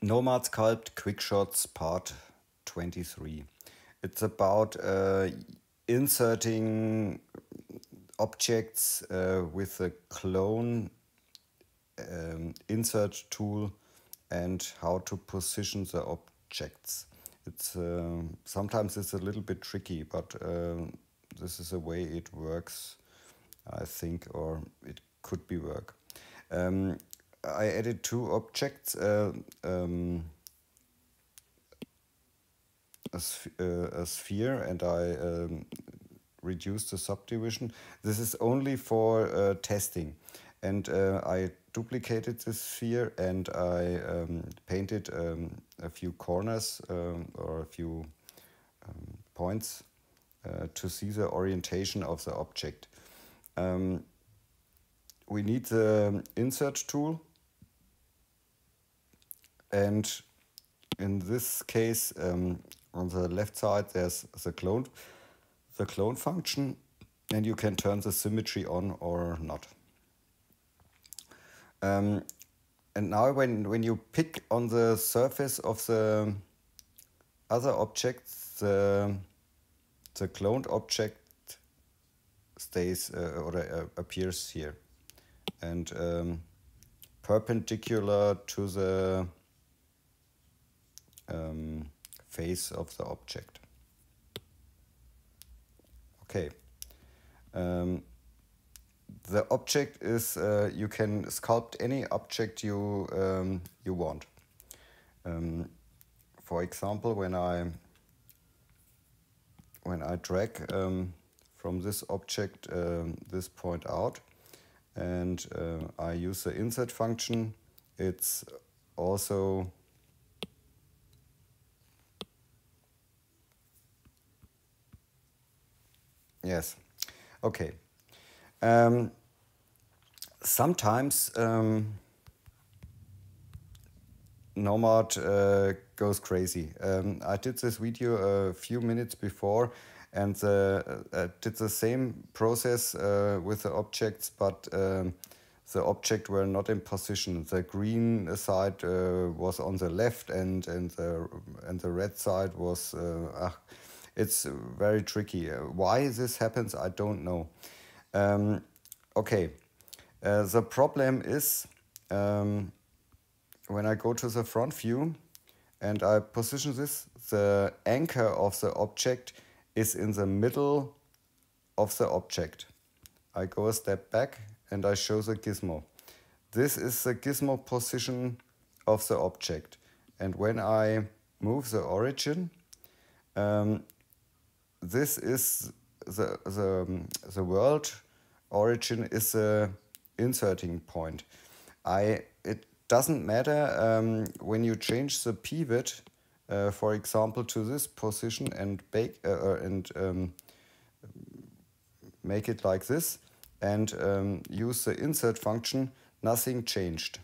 Nomad Sculpt Quick Shots Part 23. It's about inserting objects with a clone insert tool and how to position the objects. It's sometimes it's a little bit tricky, but this is the way it works, I think, or it could be work. I added two objects, a sphere, and I reduced the subdivision. This is only for testing, and I duplicated this sphere and I painted a few corners or a few points to see the orientation of the object. We need the insert tool, and in this case on the left side there's the clone function, and you can turn the symmetry on or not. And now when you pick on the surface of the other object, the cloned object stays or appears here and perpendicular to the face of the object. Okay. The object is you can sculpt any object you want. For example, when I drag from this object this point out, and I use the insert function, it's also yes. Okay. Sometimes Nomad goes crazy. I did this video a few minutes before and did the same process with the objects, but the object were not in position. The green side was on the left, and the red side was. It's very tricky. Why this happens, I don't know. Okay, the problem is when I go to the front view and I position this, the anchor of the object is in the middle of the object. I go a step back and I show the gizmo. This is the gizmo position of the object. And when I move the origin, this is the world origin is the inserting point. It doesn't matter when you change the pivot, for example, to this position and make it like this, and use the insert function. Nothing changed,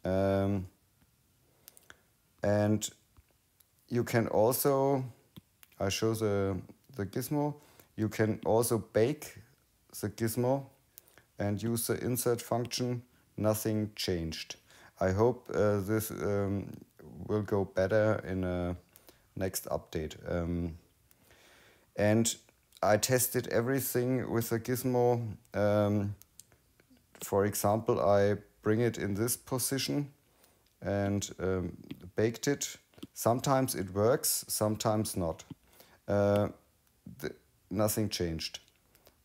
and you can also. I show the gizmo. You can also bake the gizmo and use the insert function. Nothing changed. I hope this will go better in a next update. And I tested everything with the gizmo. For example, I bring it in this position and baked it. Sometimes it works, sometimes not. Nothing changed.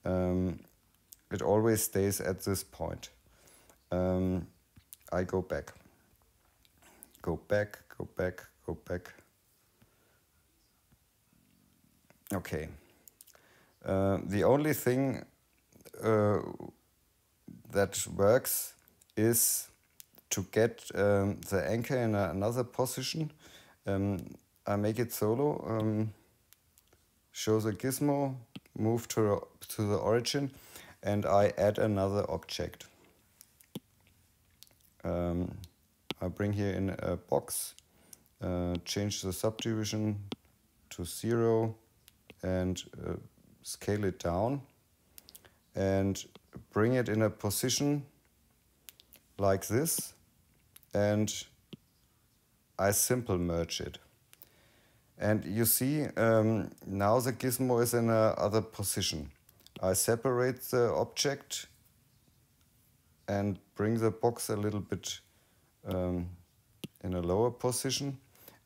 It always stays at this point. I go back. Go back, go back, go back. Okay. The only thing that works is to get the anchor in another position. I make it solo. Show the gizmo, move to the origin, and I add another object. I bring here in a box, change the subdivision to 0, and scale it down, and bring it in a position like this, and I simple merge it. And you see, now the gizmo is in another position. I separate the object and bring the box a little bit in a lower position.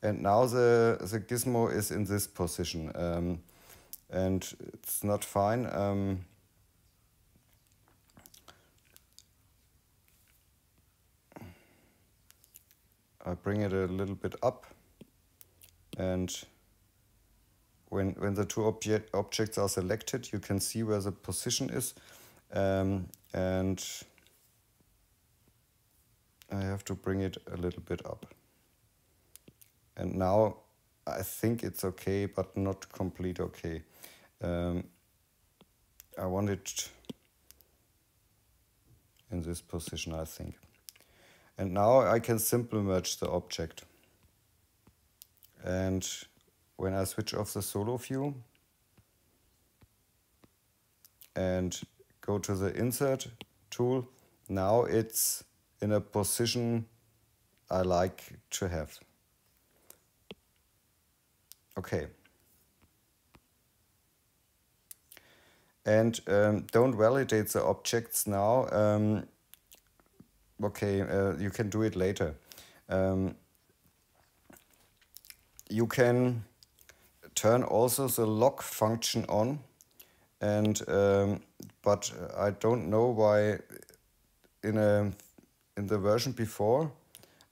And now the gizmo is in this position. And it's not fine. I bring it a little bit up, and when the two objects are selected, you can see where the position is, and I have to bring it a little bit up. And now I think it's okay, but not complete okay. I want it in this position, I think. And now I can simple merge the object. And when I switch off the solo view and go to the insert tool, now it's in a position I like to have. Okay. And don't validate the objects now. Okay, you can do it later. You can turn also the lock function on, and but I don't know why in the version before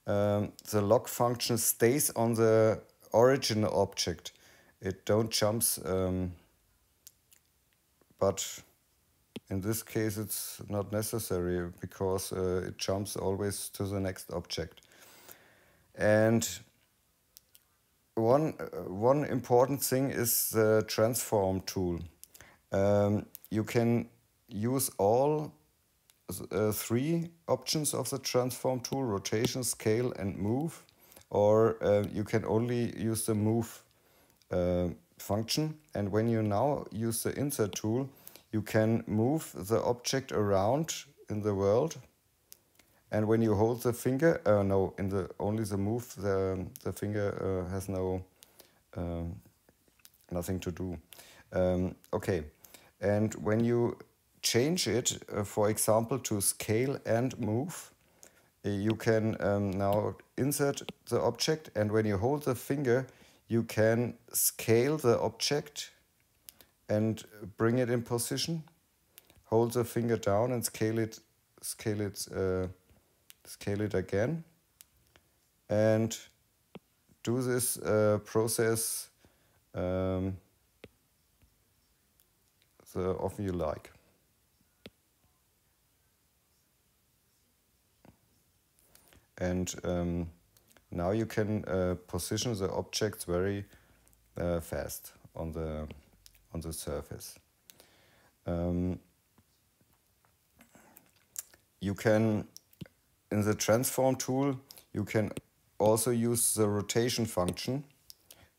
the lock function stays on the original object. It don't jumps, but in this case it's not necessary because it jumps always to the next object. And one important thing is the transform tool. You can use all three options of the transform tool: rotation, scale, and move, or you can only use the move function. And when you now use the insert tool, you can move the object around in the world. And when you hold the finger, no, in the only the move, the finger has no nothing to do. Okay, and when you change it, for example, to scale and move, you can now insert the object, and when you hold the finger, you can scale the object and bring it in position. Hold the finger down and scale it again, and do this process the often you like. And now you can position the objects very fast on the surface. You can, in the transform tool, you can also use the rotation function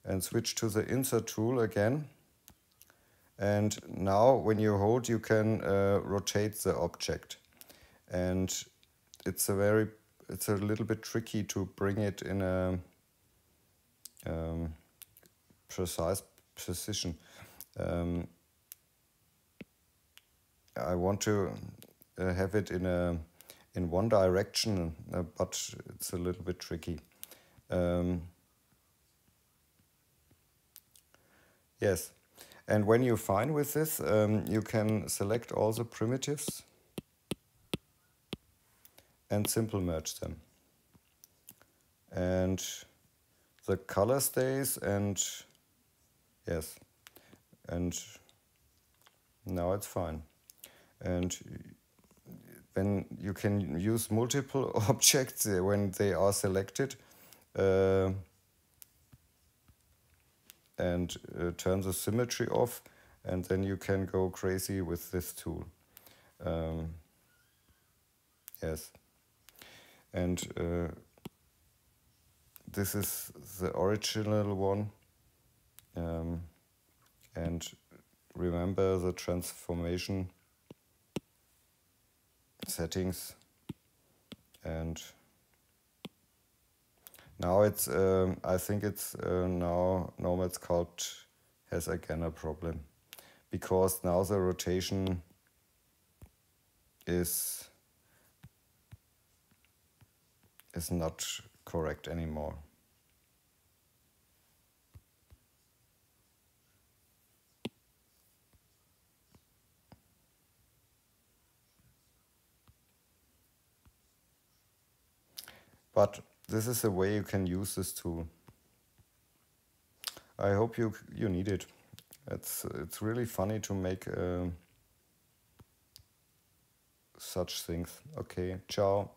and switch to the insert tool again. And now when you hold, you can rotate the object. And it's a little bit tricky to bring it in a precise position. I want to have it in one direction, but it's a little bit tricky. Yes, and when you're fine with this, you can select all the primitives and simple merge them. And the color stays, and yes, and now it's fine. And when you can use multiple objects when they are selected, and turn the symmetry off, and then you can go crazy with this tool. Yes, and this is the original one, and remember the transformation settings, and Now it's, I think it's now Nomad Sculpt has again a problem because now the rotation is not correct anymore. But this is a way you can use this tool. I hope you need it. It's really funny to make such things. Okay, ciao.